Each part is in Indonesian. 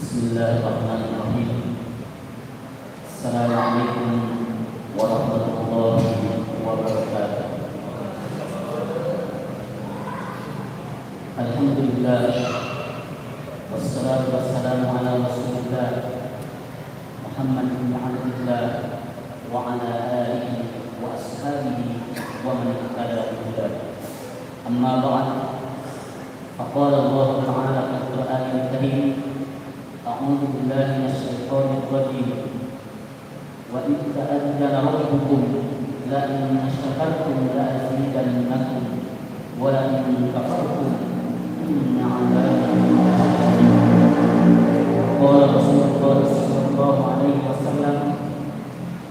Bismillahirrahmanirrahim. Assalamualaikum warahmatullahi wabarakatuh. Alhamdulillah, wassalatu wassalamu ala Rasulillah Muhammad bin Abdillah wa ala alihi wa ashabihi wa man ittaba bihudah. Amma ba'd. Faqala Allah Ta'ala fil Qur'anil Karim: A'udzu billahi minasyaitonir rajim. Wa idh ta'azzana rabbukum la in syakartum la azidannakum wa la in kafartum inna 'adzabi lashadid. Qala Rasulullah sallallahu alaihi wasallam: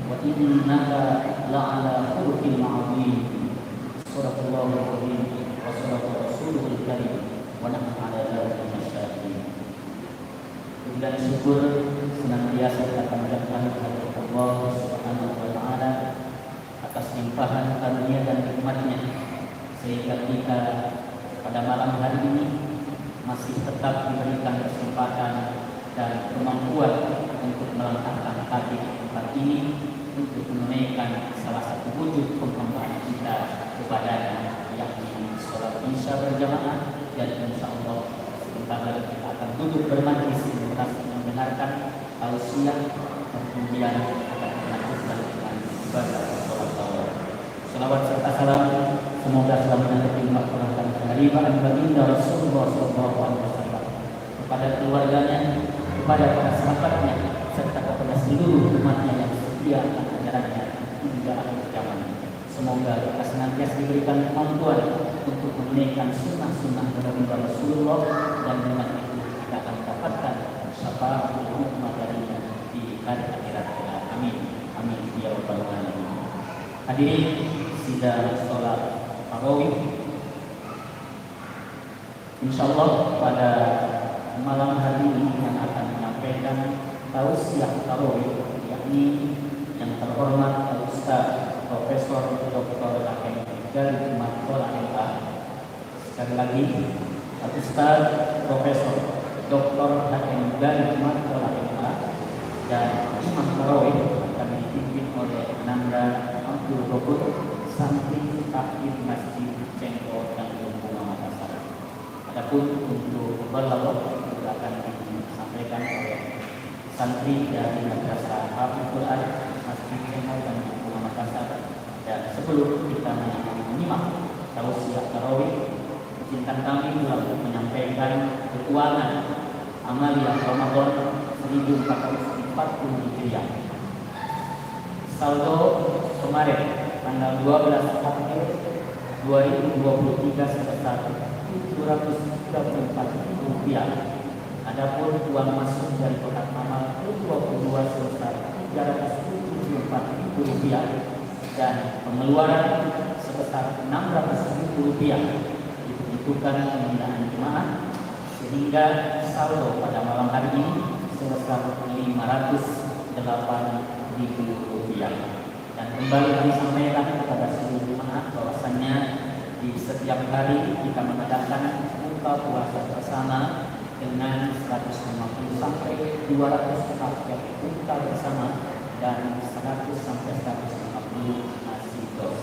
Wa innaka la'ala khuluqin 'adzim. Shadaqallahul 'azim wa shadaqa rasulul karim wa nahnu 'ala dzalika minasyahidin. Dan syukur senantiasa kita panjatkan kepada Allah Subhanahu wa Ta'ala atas limpahan karunia dan nikmatnya, sehingga kita pada malam hari ini masih tetap diberikan kesempatan dan kemampuan untuk melangkahkan kaki tempat ini untuk menunaikan salah satu wujud penghambaan kita kepadanya, yakni sholat isya berjamaah. Dan insya Allah sebentar lagi kita akan duduk bermajlis mendengarkan tausiah, kemudian akan melanjutkan dengan ibadah sholat tarawih. Salawat serta salam semoga selalu menanti makhlukkan keharibaan baginda Rasulullah SAW kepada keluarganya, kepada para sahabatnya, serta kepada seluruh umatnya yang setia akan ajarannya hingga akhir zaman. Semoga kita senantiasa diberikan kemampuan untuk menunaikan sunnah-sunnah baginda Rasulullah, dan dengan itu kita akan mendapatkan syafaat umat darinya di hari akhirat. Amin, amin ya rabbal alamin. Hadirin sidang sholat tarawih, insyaallah pada malam hari ini yang akan menyampaikan tausiah tarawih, yakni yang terhormat Al-Ustaz Profesor Dr. Hakim Galit Matkola MA. Sekali lagi, Al-Ustaz Profesor Dr. Hakim Galit Matkola MA dan Imam Tarawih akan dipimpin oleh Nanda Abdul Ghafur, santri takmir Masjid Cengko dan Bunga Makassar. Adapun untuk balawat juga akan disampaikan oleh santri dari Madrasah Hafizul Quran Masjid Cengko dan Bunga Makassar. Dan sebelum kita menyimak tausiah tarawih, izinkan kami telah menyampaikan keuangan Amaliyah Ramadan 1440 Hijriah. Saldo kemarin tanggal 12 April 2023 sebesar Rp734.000. Adapun uang masuk dari kotak amal ke-22 sebesar Rp374.000 dan pengeluaran sebesar Rp600.000 dibutuhkan pembinaan jemaah, sehingga saldo pada malam hari ini sebesar Rp508.000. Dan kembali kami sampaikan kepada seluruh jemaah bahwasannya di setiap hari kita mengadakan buka puasa bersama dengan 150 sampai 200 paket buka bersama dan 100 sampai 150 nasi dos.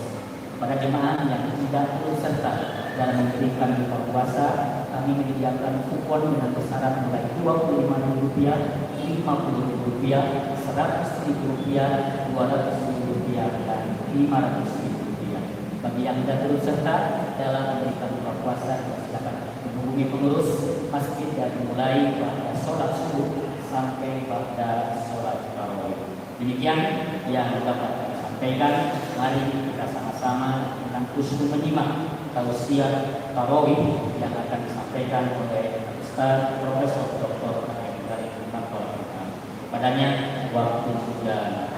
Pada jemaah yang tidak turut serta dalam memberikan buka puasa, kami menyediakan kupon dengan besaran mulai Rp25.000, Rp50.000, Rp100.000, Rp200.000, dan Rp500.000. Bagi yang tidak turut serta dalam memberikan buka puasa, silakan menghubungi pengurus masjid dari mulai pada sholat subuh sampai pada sholat tarawih. Demikian yang dapat kami sampaikan. Mari kita sama-sama dengan khusyuk menyimak tausiah tarawih yang akan disampaikan oleh Ustaz Profesor Dr. Hakim Galit Matkola. Padanya waktu sudah berjalan.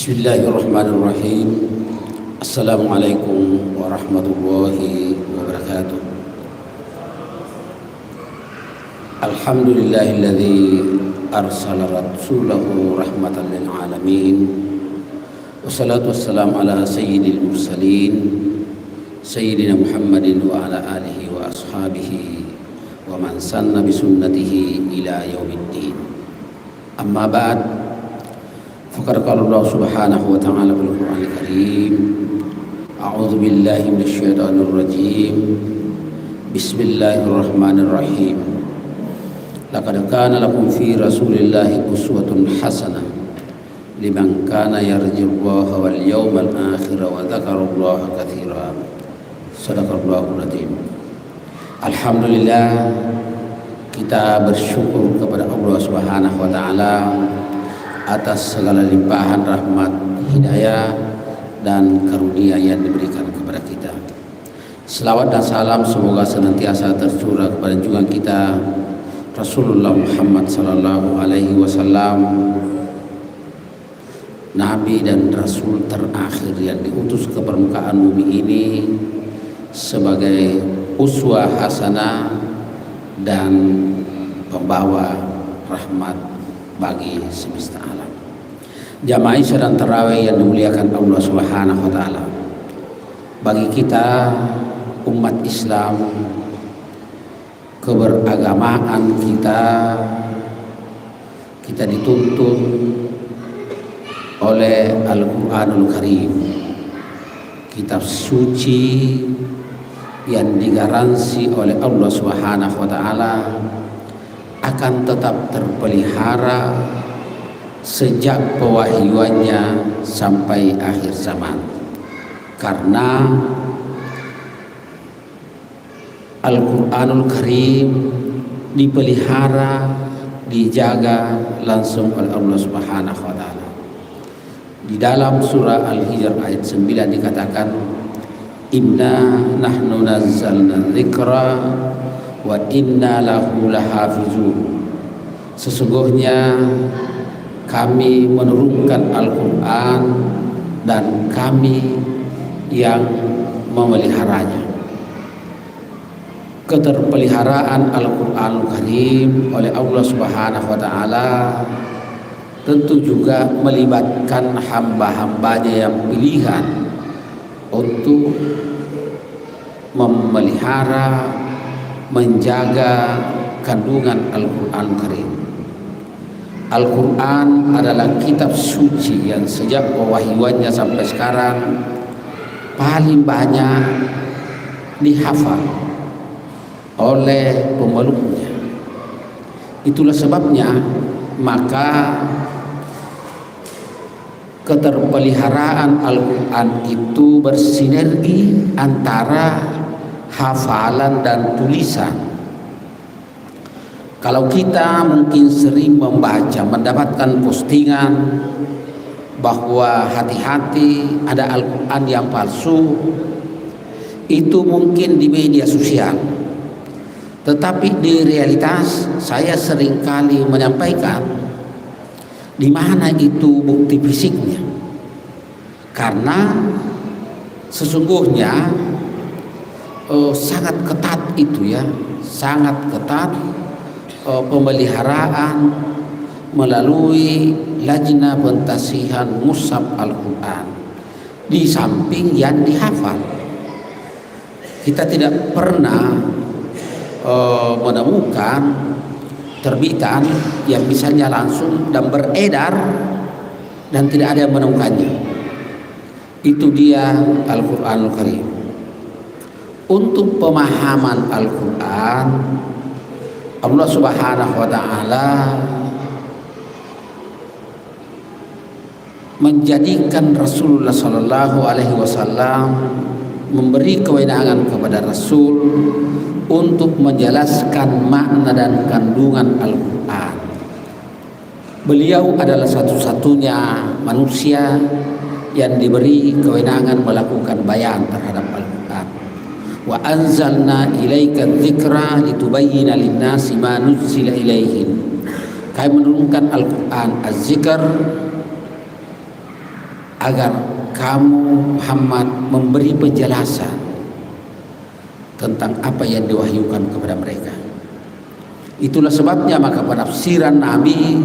Bismillahirrahmanirrahim. Assalamualaikum warahmatullahi wabarakatuh. Alhamdulillahilladzi arsala rasulahu rahmatan lil alamin. Wassalatu wassalamu ala sayyidil mursalin sayyidina Muhammadin wa ala alihi wa ashabihi wa man sanna bi sunnatihi ila yaumiddin. Amma ba'd. Faqad qala Allah subhanahu wa ta'ala fil Qur'anil Karim. A'udzu billahi minasy syaithanir rajim. Bismillahirrahmanirrahim. Laqad kana lakum fi Rasulillahi uswatun hasanah liman kana yarjullaha wal yawmal akhir wa dzakarallaha katsiran. Shadaqallahul adzim. Alhamdulillah, kita bersyukur kepada Allah Subhanahu wa taala atas segala limpahan rahmat, hidayah dan karunia yang diberikan kepada kita. Selawat dan salam semoga senantiasa tercurah kepada junjungan kita Rasulullah Muhammad sallallahu alaihi wasallam, Nabi dan Rasul terakhir yang diutus ke permukaan bumi ini sebagai uswah hasanah dan pembawa rahmat bagi semesta alam. Jamaah Isya dan Tarawih yang dimuliakan Allah Subhanahu wa taala. Bagi kita umat Islam, keberagamaan kita dituntun oleh Al-Qur'anul Karim, kitab suci yang digaransi oleh Allah Subhanahu wa taala akan tetap terpelihara sejak pewahyuannya sampai akhir zaman, karena Al-Qur'anul Karim dipelihara, dijaga langsung oleh Allah Subhanahu wa taala. Di dalam surah Al-Hijr ayat 9 dikatakan, inna nahnu nazzalna dzikra wa inna lahu lahafizun. Sesungguhnya kami menurunkan Al-Quran dan kami yang memeliharanya. Keterpeliharaan Al-Quran Karim oleh Allah Subhanahu wa taala tentu juga melibatkan hamba-hambanya yang pilihan untuk memelihara, menjaga kandungan Al-Quran Karim. Al-Quran adalah kitab suci yang sejak pewahyuannya sampai sekarang paling banyak dihafal oleh pemeluknya. Itulah sebabnya maka keterpeliharaan Al-Quran itu bersinergi antara hafalan dan tulisan. Kalau kita mungkin sering membaca, mendapatkan postingan bahwa hati-hati ada Al-Quran yang palsu, itu mungkin di media sosial. Tetapi di realitas saya seringkali menyampaikan di mana itu bukti fisiknya. Karena sesungguhnya sangat ketat itu ya, sangat ketat pemeliharaan melalui Lajnah Pentasihan Mushaf Al-Quran di samping yang dihafal. Kita tidak pernah menemukan terbitan yang misalnya langsung dan beredar dan tidak ada yang menemukannya. Itu dia Al-Quranul Karim. Untuk pemahaman Al-Quran, Allah Subhanahu wa taala menjadikan Rasulullah sallallahu alaihi wasallam, memberi kewenangan kepada Rasul untuk menjelaskan makna dan kandungan Al-Quran. Beliau adalah satu-satunya manusia yang diberi kewenangan melakukan bayan terhadap Al-Quran. Wa anzalna ilaika dzikra litubayyina lin-nasi ma nuzzila ilaihim. Kami menurunkan Al-Quran az-zikr agar kamu Muhammad memberi penjelasan tentang apa yang diwahyukan kepada mereka. Itulah sebabnya maka penafsiran Nabi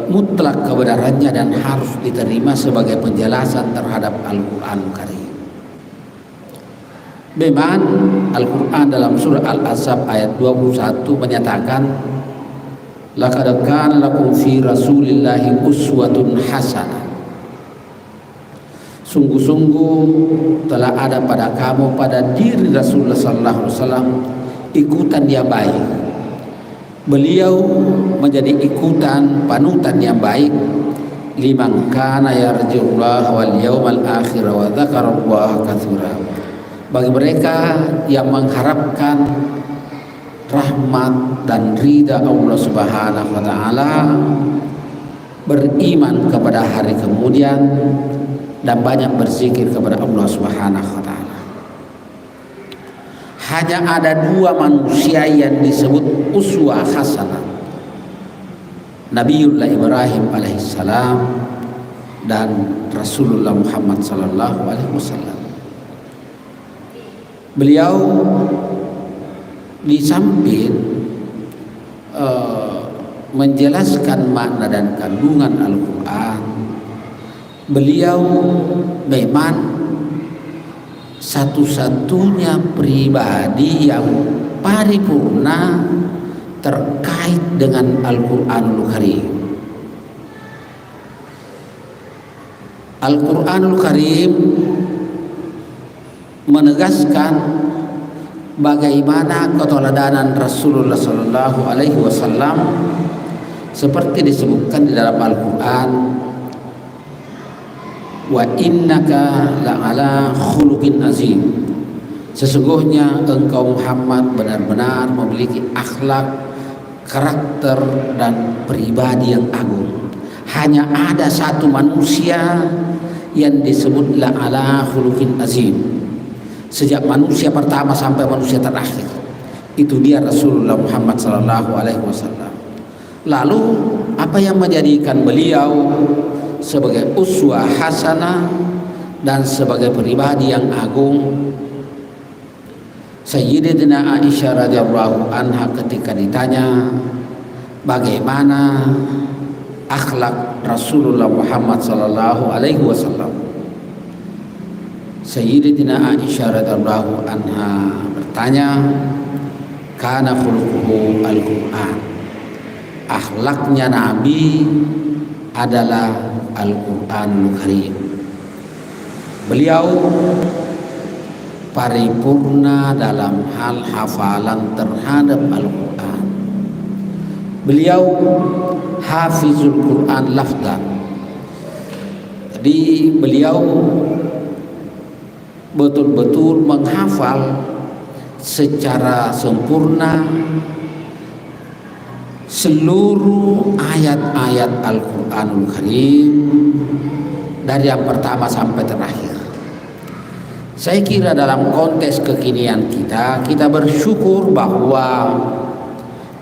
mutlak kebenarannya dan harus diterima sebagai penjelasan terhadap Al-Quran Karim. Memang Al-Quran dalam surah Al-Ahzab ayat 21 menyatakan, laqad kana lakum fi rasulillahi uswatun hasanah. Sungguh-sungguh telah ada pada kamu, pada diri Rasulullah sallallahu alaihi wasallam, ikutan yang baik. Beliau menjadi ikutan panutan yang baik liman kana yarjullaha wal yawmal akhir wa dzakarallaha katsira. Bagi mereka yang mengharapkan rahmat dan ridha Allah Subhanahu wa taala, beriman kepada hari kemudian, dan banyak berzikir kepada Allah Subhanahu wa taala. Hanya ada dua manusia yang disebut uswah hasanah, Nabiullah Ibrahim alaihissalam dan Rasulullah Muhammad sallallahu alaihi wasallam. Beliau di samping menjelaskan makna dan kandungan Al-Quran, beliau memang satu-satunya pribadi yang paripurna terkait dengan Al-Quranul Karim. Al-Quranul Karim menegaskan bagaimana keteladanan Rasulullah Sallallahu Alaihi Wasallam seperti disebutkan di dalam Al-Quran, wa innaka la'ala khuluqin azim. Sesungguhnya engkau Muhammad benar-benar memiliki akhlak, karakter dan pribadi yang agung. Hanya ada satu manusia yang disebut la'ala khuluqin azim. Sejak manusia pertama sampai manusia terakhir, itu dia Rasulullah Muhammad sallallahu alaihi wasallam. Lalu apa yang menjadikan beliau sebagai uswah hasanah dan sebagai pribadi yang agung? Sayyidatina Aisyah radhiyallahu anha ketika ditanya bagaimana akhlak Rasulullah Muhammad sallallahu alaihi wasallam, Sayyidatina Aisyah radhiyallahu anha bertanya, kana khuluquhu al-Qur'an. Akhlaknya Nabi adalah Al-Qur'anul Karim. Beliau paripurna dalam hal hafalan terhadap Al-Quran. Beliau hafizul Quran lafdan. Jadi beliau betul-betul menghafal secara sempurna seluruh ayat-ayat Al-Quranul Karim dari yang pertama sampai terakhir. Saya kira dalam konteks kekinian kita bersyukur bahwa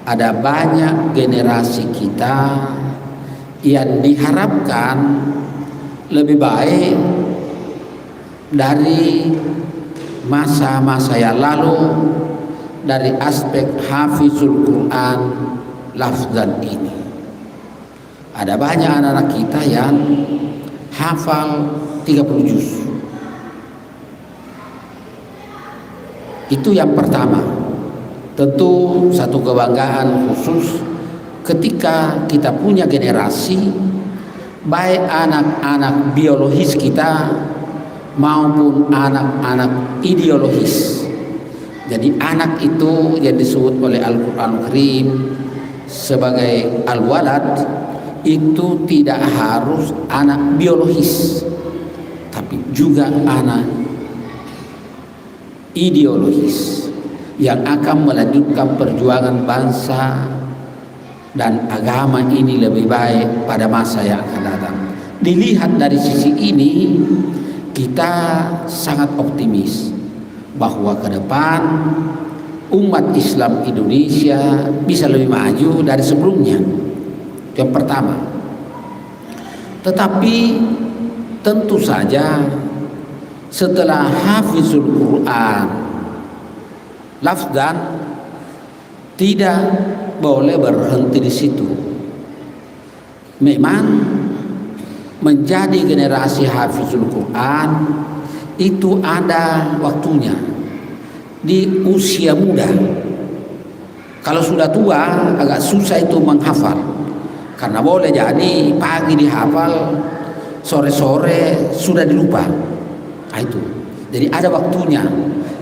ada banyak generasi kita yang diharapkan lebih baik dari masa-masa yang lalu dari aspek hafizul Quran lafzan ini. Ada banyak anak-anak kita yang hafal 30 juz. Itu yang pertama. Tentu satu kebanggaan khusus ketika kita punya generasi, baik anak-anak biologis kita maupun anak-anak ideologis. Jadi anak itu yang disebut oleh Al-Quran Karim sebagai al-walad itu tidak harus anak biologis, tapi juga anak ideologis yang akan melanjutkan perjuangan bangsa dan agama ini lebih baik pada masa yang akan datang. Dilihat dari sisi ini, kita sangat optimis bahwa ke depan umat Islam Indonesia bisa lebih maju dari sebelumnya. Yang pertama. Tetapi tentu saja setelah hafizul Quran lafzan tidak boleh berhenti di situ. Memang menjadi generasi hafizul Quran itu ada waktunya di usia muda. Kalau sudah tua agak susah itu menghafal, karena boleh jadi pagi dihafal, sore-sore sudah dilupa. Nah, itu. Jadi ada waktunya.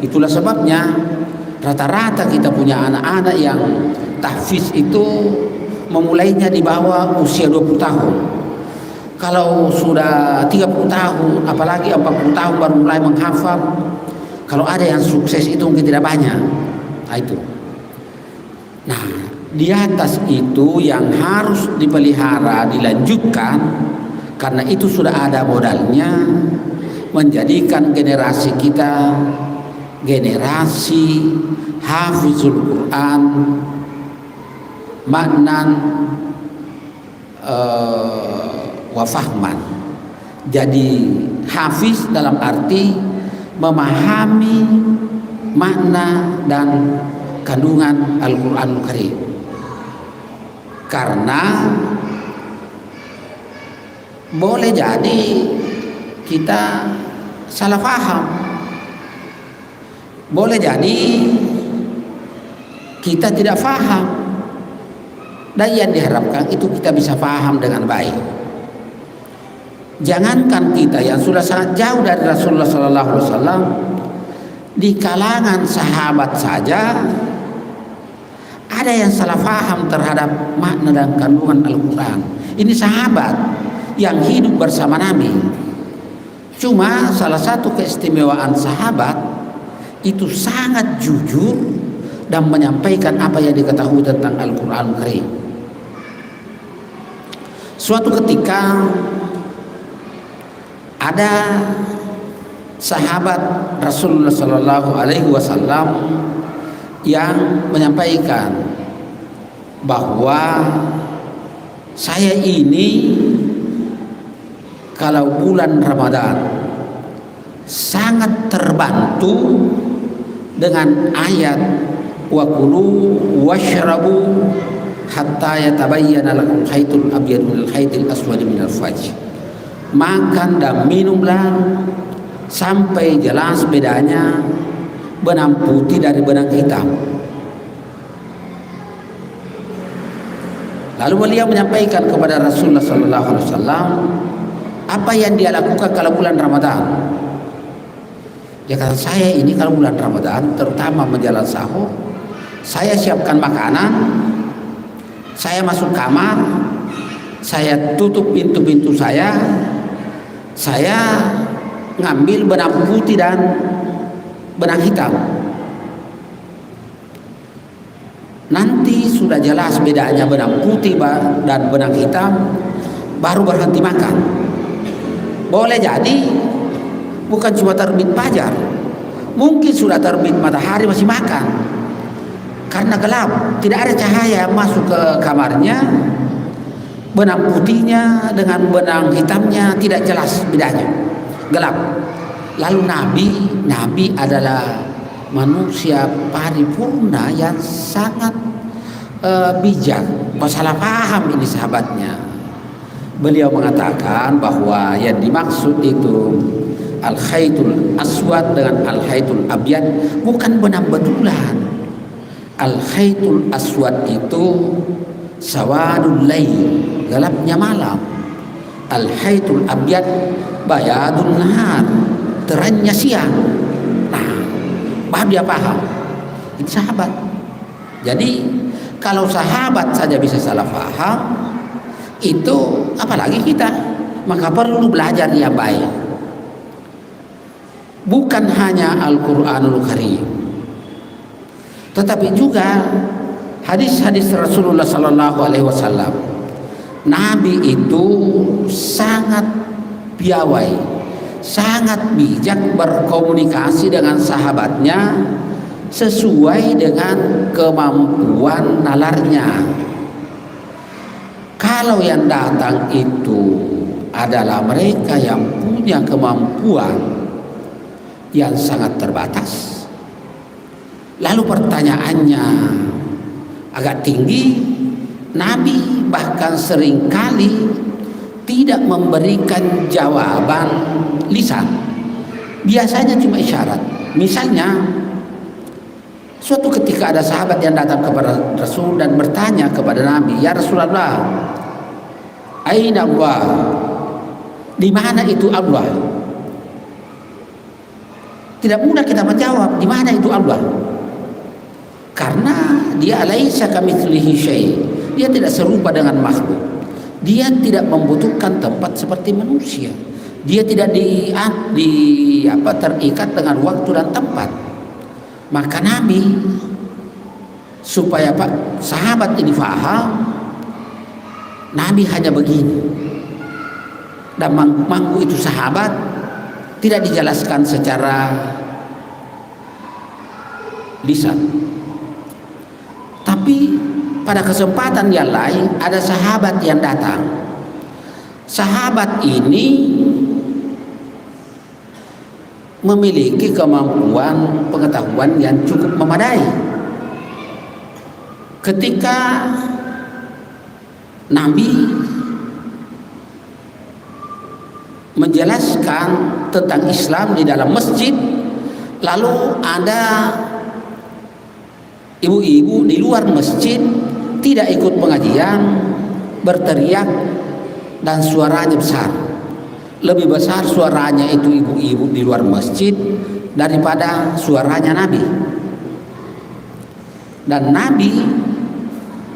Itulah sebabnya rata-rata kita punya anak-anak yang tahfiz itu memulainya di bawah usia 20 tahun. Kalau sudah 30 tahun, apalagi 40 tahun baru mulai menghafal. Kalau ada yang sukses itu mungkin tidak banyak. Nah, itu. Nah, di atas itu yang harus dipelihara, dilanjutkan, karena itu sudah ada modalnya, menjadikan generasi kita generasi hafizul Quran maknan wa fahman. Jadi hafiz dalam arti memahami makna dan kandungan Al-Quranul Karim. Karena boleh jadi kita salah paham, boleh jadi kita tidak paham, dan yang diharapkan itu kita bisa paham dengan baik. Jangankan kita yang sudah sangat jauh dari Rasulullah SAW, di kalangan sahabat saja ada yang salah paham terhadap makna dan kandungan Al-Quran. Ini sahabat yang hidup bersama Nabi. Cuma salah satu keistimewaan sahabat itu sangat jujur dan menyampaikan apa yang diketahui tentang Al-Quran Karim. Suatu ketika ada sahabat Rasulullah SAW yang menyampaikan bahwa saya ini kalau bulan Ramadan sangat terbantu dengan ayat wa kulu washrabu hatta yatabayyana lakum khaytul abyadu minal khaytil aswadi minal fajr. Makan dan minumlah sampai jelas bedanya benang putih dari benang hitam. Lalu beliau menyampaikan kepada Rasulullah SAW apa yang dia lakukan kalau bulan Ramadan. Dia kata, saya ini kalau bulan Ramadan terutama menjelang sahur, saya siapkan makanan, saya masuk kamar, saya tutup pintu-pintu saya ngambil benang putih dan benang hitam. Nanti sudah jelas bedanya benang putih dan benang hitam, baru berhenti makan. Boleh jadi bukan cuma terbit fajar, mungkin sudah terbit matahari masih makan, karena gelap, tidak ada cahaya masuk ke kamarnya. Benang putihnya dengan benang hitamnya tidak jelas bedanya, gelap. Lalu Nabi adalah manusia paripurna yang sangat bijak, masalah paham ini sahabatnya. Beliau mengatakan bahwa yang dimaksud itu al-khaytul aswad dengan al-khaytul abyad bukan benang betulan. Al-khaytul aswad itu sawadul lail, gelapnya malam. Al-khaytul abyad bayadun nahar, terangnya siang. Nah, baru dia paham. Ini sahabat. Jadi kalau sahabat saja bisa salah paham, itu apalagi kita. Maka perlu belajar yang baik. Bukan hanya Al-Quranul Karim, tetapi juga hadis-hadis Rasulullah SAW. Nabi itu sangat piawai, sangat bijak berkomunikasi dengan sahabatnya sesuai dengan kemampuan nalarnya. Kalau yang datang itu adalah mereka yang punya kemampuan yang sangat terbatas. Lalu pertanyaannya agak tinggi. Nabi bahkan seringkali tidak memberikan jawaban lisan, biasanya cuma isyarat. Misalnya suatu ketika ada sahabat yang datang kepada Rasul dan bertanya kepada Nabi, "Ya Rasulullah, aina Allah?" Di mana itu Allah? Tidak mudah kita menjawab di mana itu Allah, karena dia laisa kamitslihi syai'. Dia tidak serupa dengan makhluk. Dia tidak membutuhkan tempat seperti manusia. Dia tidak terikat dengan waktu dan tempat. Maka Nabi, supaya sahabat ini faham, Nabi hanya begini. Dan manggu itu sahabat tidak dijelaskan secara lisan. Tapi pada kesempatan yang lain ada sahabat yang datang. Sahabat ini memiliki kemampuan pengetahuan yang cukup memadai. Ketika Nabi menjelaskan tentang Islam di dalam masjid, lalu ada ibu-ibu di luar masjid tidak ikut pengajian, berteriak dan suaranya besar. Lebih besar suaranya itu ibu-ibu di luar masjid daripada suaranya Nabi. Dan Nabi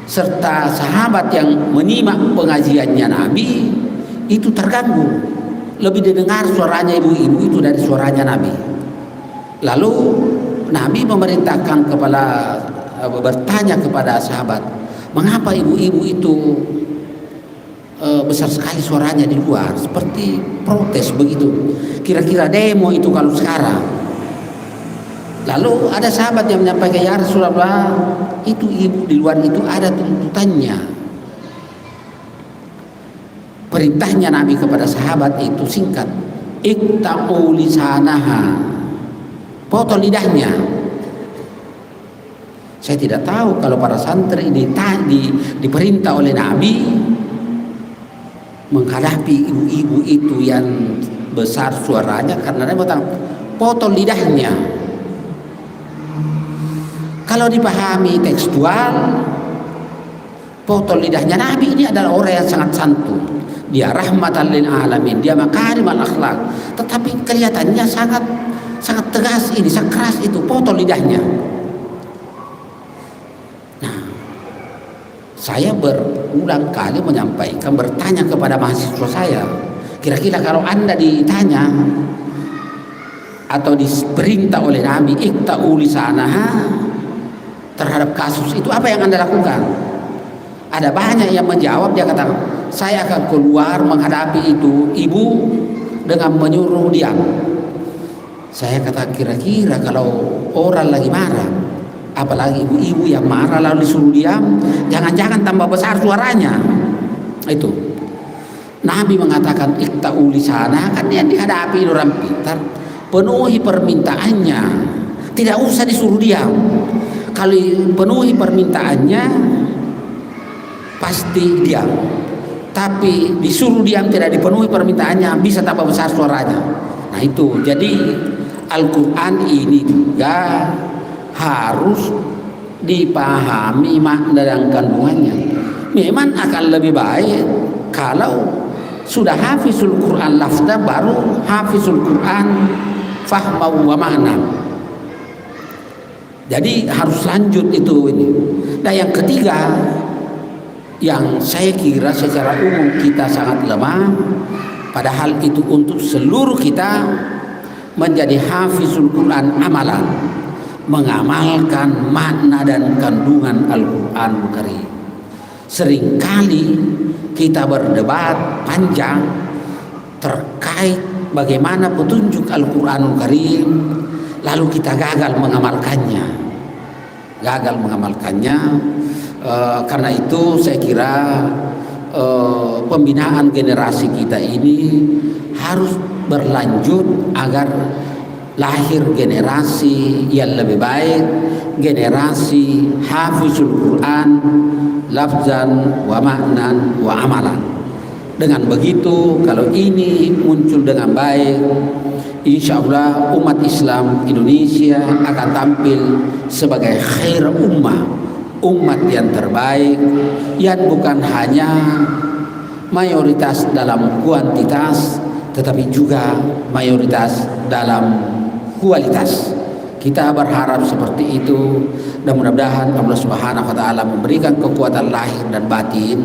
serta sahabat yang menyimak pengajiannya Nabi itu terganggu. Lebih didengar suaranya ibu-ibu itu dari suaranya Nabi. Lalu Nabi memerintahkan bertanya kepada sahabat, mengapa ibu-ibu itu besar sekali suaranya di luar, seperti protes begitu, kira-kira demo itu kalau sekarang. Lalu ada sahabat yang menyampaikan, ya Rasulullah, itu ibu di luar itu ada tuntutannya. Perintahnya Nabi kepada sahabat itu singkat, ikta'u lisanaha, potong lidahnya. Saya tidak tahu kalau para santri diperintah oleh Nabi menghadapi ibu-ibu itu yang besar suaranya, karena dia bilang potong lidahnya. Kalau dipahami tekstual, potong lidahnya Nabi ini adalah orang yang sangat santun. Dia rahmatan lil alamin, dia makarimal akhlak. Tetapi kelihatannya sangat tegas ini, sangat keras itu, potong lidahnya. Nah, saya berulang kali menyampaikan, bertanya kepada mahasiswa saya, kira-kira kalau Anda ditanya atau diperintah oleh Nabi ikta'u lisanaha terhadap kasus itu, apa yang Anda lakukan? Ada banyak yang menjawab, dia kata, saya akan keluar menghadapi itu ibu dengan menyuruh diam. Saya kata, kira-kira kalau orang lagi marah, apalagi ibu-ibu yang marah lalu disuruh diam, jangan-jangan tambah besar suaranya. Itu Nabi mengatakan ikta'u lisana, kan yang dihadapi orang pintar, penuhi permintaannya, tidak usah disuruh diam. Kalau penuhi permintaannya pasti diam. Tapi disuruh diam, tidak dipenuhi permintaannya, bisa tambah besar suaranya. Nah itu, jadi Al-Quran ini juga harus dipahami makna dan kandungannya. Memang akan lebih baik kalau sudah hafizul Quran lafza, baru hafizul Quran fahmau wa makna. Jadi harus lanjut itu ini. Dan yang ketiga, yang saya kira secara umum kita sangat lemah, padahal itu untuk seluruh kita menjadi hafizul Quran amalan, mengamalkan makna dan kandungan Al-Quran Karim. Seringkali kita berdebat panjang terkait bagaimana petunjuk Al-Quranul Karim, lalu kita gagal mengamalkannya. Karena itu saya kira pembinaan generasi kita ini harus berlanjut agar lahir generasi yang lebih baik, generasi hafizul Quran lafzan wa ma'nan wa amalan. Dengan begitu, kalau ini muncul dengan baik, insya Allah umat Islam Indonesia akan tampil sebagai khair ummah, umat yang terbaik, yang bukan hanya mayoritas dalam kuantitas, tetapi juga mayoritas dalam kualitas. Kita berharap seperti itu, dan mudah-mudahan Allah Subhanahu wa taala memberikan kekuatan lahir dan batin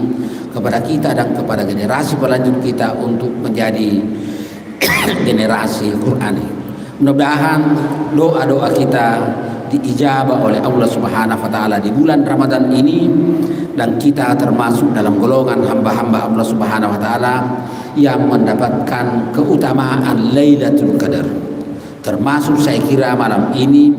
kepada kita dan kepada generasi pelanjut kita untuk menjadi generasi Qur'ani. Mudah-mudahan doa-doa kita diijabah oleh Allah Subhanahu wa taala di bulan Ramadan ini, dan kita termasuk dalam golongan hamba-hamba Allah Subhanahu wa taala yang mendapatkan keutamaan Lailatul Qadar. Termasuk saya kira malam ini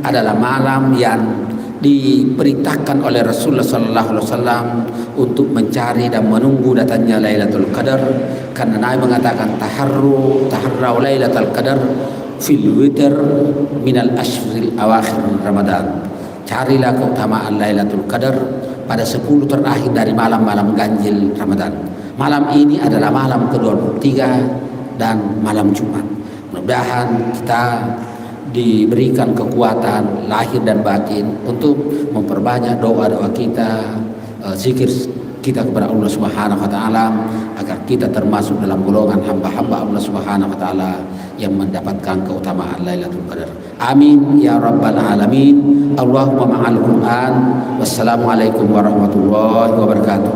adalah malam yang diperintahkan oleh Rasulullah SAW untuk mencari dan menunggu datangnya Lailatul Qadar, karena Nabi mengatakan taharrau Lailatul Qadar fil witr minal ashril awakhir Ramadan. Carilah keutamaan Lailatul Qadar pada 10 terakhir dari malam-malam ganjil Ramadan. Malam ini adalah malam ke-23 dan malam Jumat. Mudah-mudahan kita diberikan kekuatan lahir dan batin untuk memperbanyak doa-doa kita, zikir kita kepada Allah Subhanahu wa taala, agar kita termasuk dalam golongan hamba-hamba Allah Subhanahu wa taala yang mendapatkan keutamaan Lailatul Qadar. Amin ya rabbal alamin. Allahumma ma'al Qur'an. Wassalamualaikum warahmatullahi wabarakatuh.